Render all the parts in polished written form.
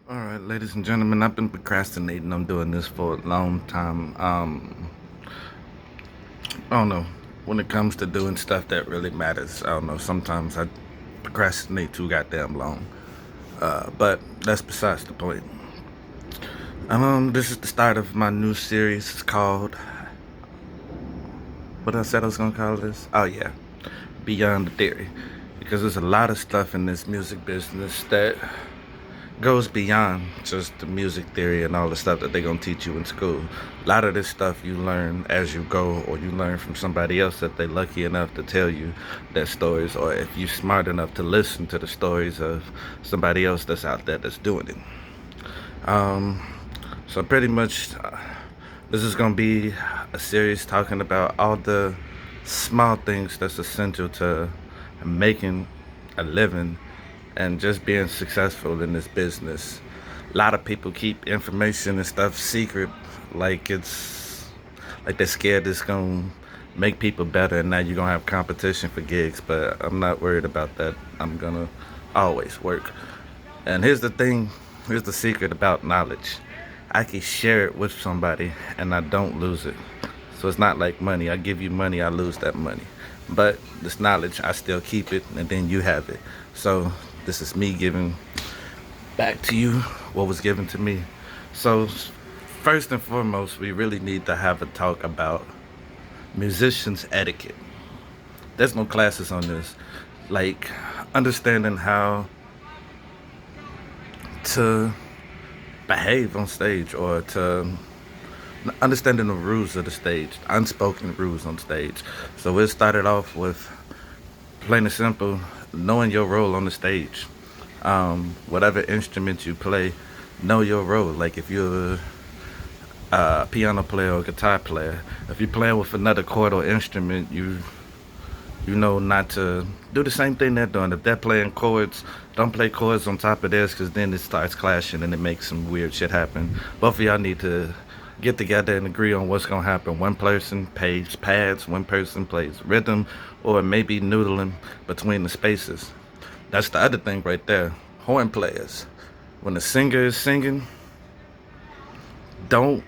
All right, ladies and gentlemen, I've been procrastinating on doing this for a long time. I don't know. When it comes to doing stuff that really matters, I don't know. Sometimes I procrastinate too goddamn long. But that's besides the point. This is the start of my new series. It's called, what I said I was gonna call this? Oh yeah, Beyond the Theory. Because there's a lot of stuff in this music business that goes beyond just the music theory and all the stuff that they're going to teach you in school. A lot of this stuff you learn as you go, or you learn from somebody else that they're lucky enough to tell you their stories, or if you're smart enough to listen to the stories of somebody else that's out there that's doing it. Um, so pretty much, this is going to be a series talking about all the small things that's essential to making a living and just being successful in this business. A lot of people keep information and stuff secret, like they're scared it's gonna make people better, and now you're gonna have competition for gigs. But I'm not worried about that. I'm gonna always work. And here's the thing, here's the secret about knowledge. I can share it with somebody and I don't lose it. So it's not like money. I give you money, I lose that money. But this knowledge, I still keep it and then you have it. So this is me giving back to you what was given to me. So first and foremost, we really need to have a talk about musicians etiquette. There's no classes on this. Like understanding how to behave on stage, or to understanding the rules of the stage, unspoken rules on stage. So it started off with plain and simple, knowing your role on the stage. Whatever instrument you play, know your role. Like if you're a piano player or guitar player, if you're playing with another chord or instrument, you know not to do the same thing they're doing. If they're playing chords, don't play chords on top of theirs, because then it starts clashing and it makes some weird shit happen. Both of y'all need to get together and agree on what's gonna happen. One person plays pads, one person plays rhythm, or maybe noodling between the spaces. That's the other thing right there. Horn players. When the singer is singing, don't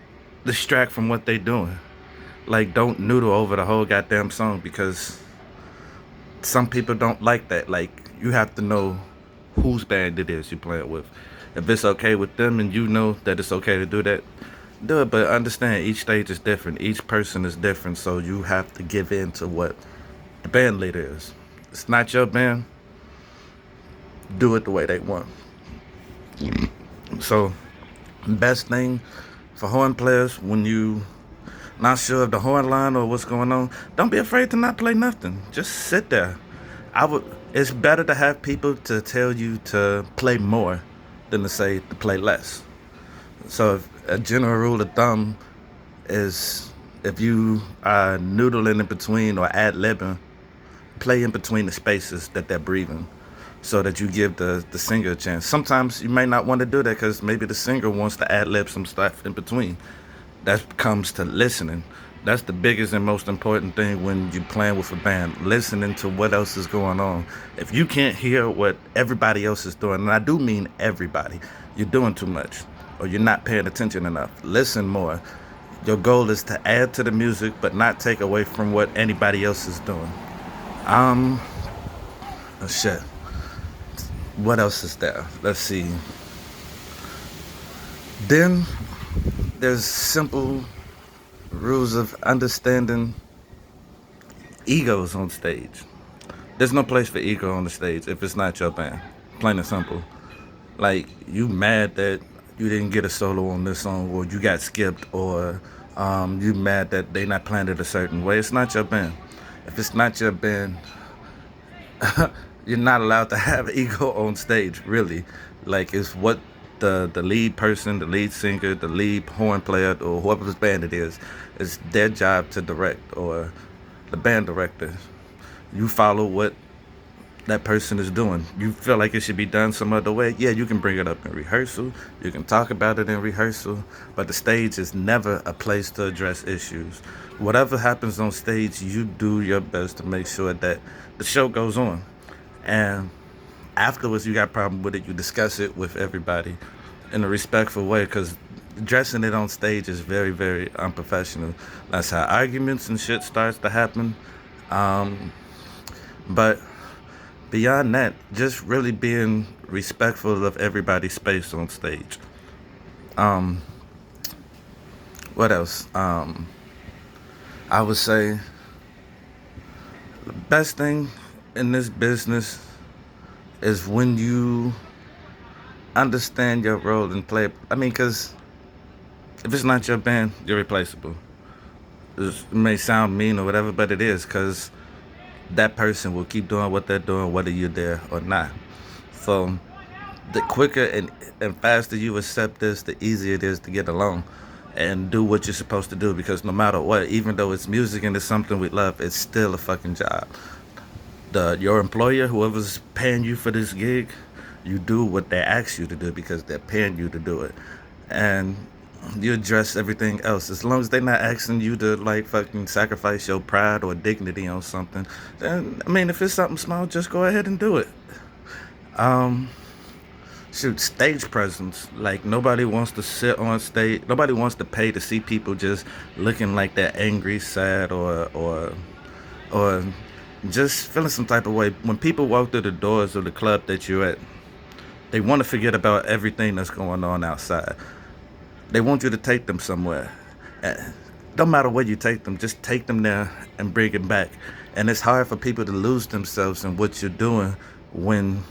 distract from what they're doing. Like, don't noodle over the whole goddamn song, because some people don't like that. Like, you have to know whose band it is you're playing with. If it's okay with them and you know that it's okay to do that, do it. But understand, each stage is different. Each person is different. So you have to give in to what the band leader is. It's not your band. Do it the way they want. So, best thing for horn players, when you not sure of the horn line or what's going on, don't be afraid to not play nothing. Just sit there. I would. It's better to have people to tell you to play more than to say to play less. So if a general rule of thumb is, if you are noodling in between or ad libbing, play in between the spaces that they're breathing, so that you give the singer a chance. Sometimes you may not want to do that because maybe the singer wants to ad lib some stuff in between. That comes to listening. That's the biggest and most important thing when you're playing with a band, listening to what else is going on. If you can't hear what everybody else is doing, and I do mean everybody, you're doing too much or you're not paying attention enough. Listen more. Your goal is to add to the music but not take away from what anybody else is doing. Um, oh shit. What else is there? Let's see. Then there's simple rules of understanding egos on stage. There's no place for ego on the stage if it's not your band. Plain and simple. Like, you mad that you didn't get a solo on this song, or you got skipped, or you mad that they not playing it a certain way. It's not your band. If it's not your band, you're not allowed to have ego on stage, really. Like, it's what the lead person, the lead singer, the lead horn player, or whoever's band it is, it's their job to direct, or the band director. You follow what that person is doing. You feel like it should be done some other way, yeah, you can bring it up in rehearsal. You can talk about it in rehearsal, but the stage is never a place to address issues. Whatever happens on stage, you do your best to make sure that the show goes on. And afterwards, you got a problem with it, you discuss it with everybody, in a respectful way, because dressing it on stage is very, very unprofessional. That's how arguments and shit starts to happen. Um, but beyond that, just really being respectful of everybody's space on stage. Um, what else? I would say the best thing in this business is when you understand your role and play. I mean, because if it's not your band, you're replaceable. It may sound mean or whatever, but it is, because that person will keep doing what they're doing whether you're there or not. So the quicker and faster you accept this, the easier it is to get along and do what you're supposed to do, because no matter what, even though it's music and it's something we love, it's still a fucking job. Your employer, whoever's paying you for this gig, you do what they ask you to do because they're paying you to do it. And you address everything else. As long as they're not asking you to like fucking sacrifice your pride or dignity on something, then I mean, if it's something small, just go ahead and do it. Um, Shoot, stage presence. Like, nobody wants to sit on stage. Nobody wants to pay to see people just looking like they're angry, sad, or just feeling some type of way. When people walk through the doors of the club that you're at, they want to forget about everything that's going on outside. They want you to take them somewhere. Eh, Don't matter where you take them, just take them there and bring it back. And it's hard for people to lose themselves in what you're doing when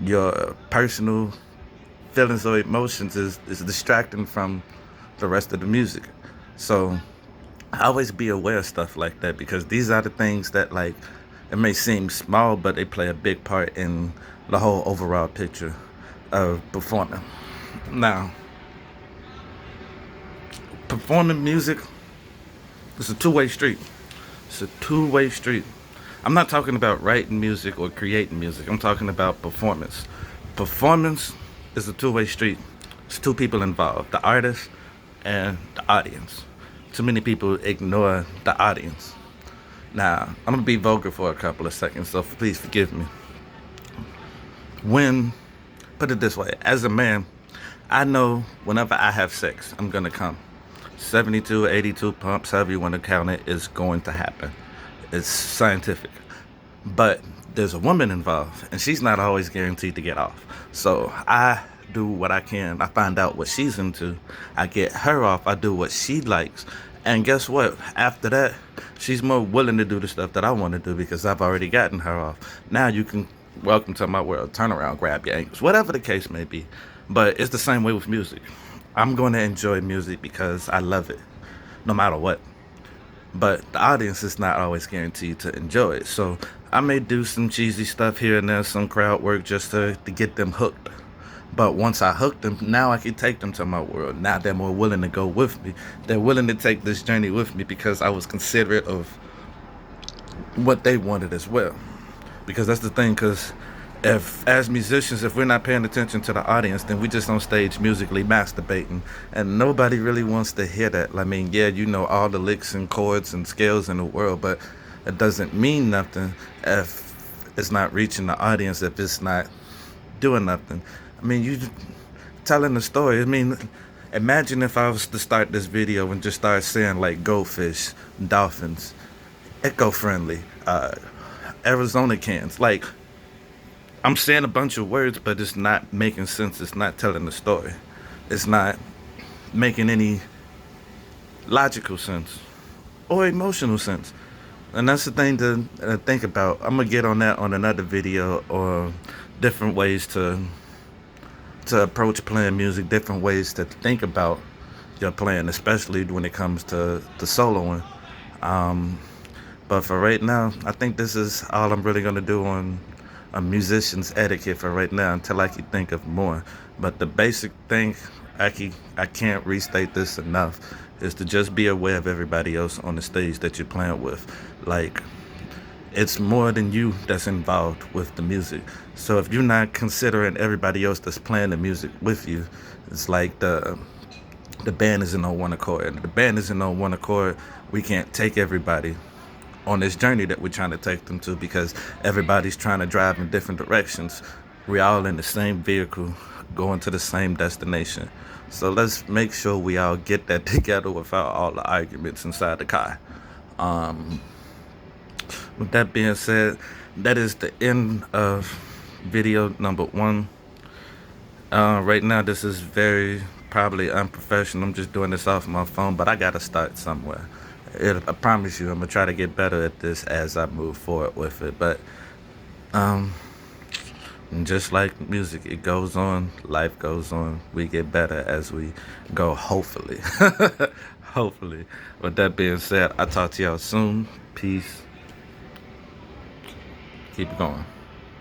your personal feelings or emotions is distracting from the rest of the music. So always be aware of stuff like that, because these are the things that, like, it may seem small, but they play a big part in the whole overall picture of performing. Now, performing music is a two-way street. It's a two-way street. I'm not talking about writing music or creating music. I'm talking about performance. Performance is a two-way street. It's two people involved, the artist and the audience. Too many people ignore the audience. Now, I'm gonna be vulgar for a couple of seconds, so please forgive me. When, put it this way, as a man, I know whenever I have sex, I'm gonna come. 72, 82 pumps, however you want to count it, is going to happen. It's scientific. But there's a woman involved, and she's not always guaranteed to get off. So I do what I can. I find out what she's into. I get her off. I do what she likes. And guess what? After that, she's more willing to do the stuff that I want to do because I've already gotten her off. Now you can welcome to my world. Turn around, grab your ankles, whatever the case may be. But it's the same way with music. I'm going to enjoy music because I love it, no matter what. But the audience is not always guaranteed to enjoy it. So I may do some cheesy stuff here and there, some crowd work just to get them hooked. But once I hook them, now I can take them to my world. Now they're more willing to go with me. They're willing to take this journey with me because I was considerate of what they wanted as well. Because that's the thing, because if, as musicians, if we're not paying attention to the audience, then we just on stage musically masturbating. And nobody really wants to hear that. I mean, yeah, you know all the licks and chords and scales in the world, but it doesn't mean nothing if it's not reaching the audience, if it's not doing nothing. I mean, you telling the story. I mean, imagine if I was to start this video and just start saying like goldfish, dolphins, eco-friendly, Arizona cans. Like, I'm saying a bunch of words, but it's not making sense. It's not telling the story. It's not making any logical sense or emotional sense. And that's the thing to think about. I'm gonna get on that on another video, or different ways to approach playing music, different ways to think about your playing, especially when it comes to soloing. But for right now, I think this is all I'm really gonna do on a musician's etiquette for right now, until I can think of more. But the basic thing, I can't restate this enough, is to just be aware of everybody else on the stage that you're playing with. Like, it's more than you that's involved with the music. So if you're not considering everybody else that's playing the music with you, it's like the band isn't on one accord. And the band isn't on one accord, we can't take everybody on this journey that we're trying to take them to, because everybody's trying to drive in different directions. We're all in the same vehicle going to the same destination. So let's make sure we all get that together without all the arguments inside the car. With that being said, that is the end of video number 1. Right now, this is very probably unprofessional. I'm just doing this off my phone, but I gotta start somewhere. I promise you, I'm gonna try to get better at this as I move forward with it. But just like music, it goes on, life goes on. We get better as we go, hopefully. Hopefully. With that being said, I'll talk to y'all soon. Peace. Keep it going.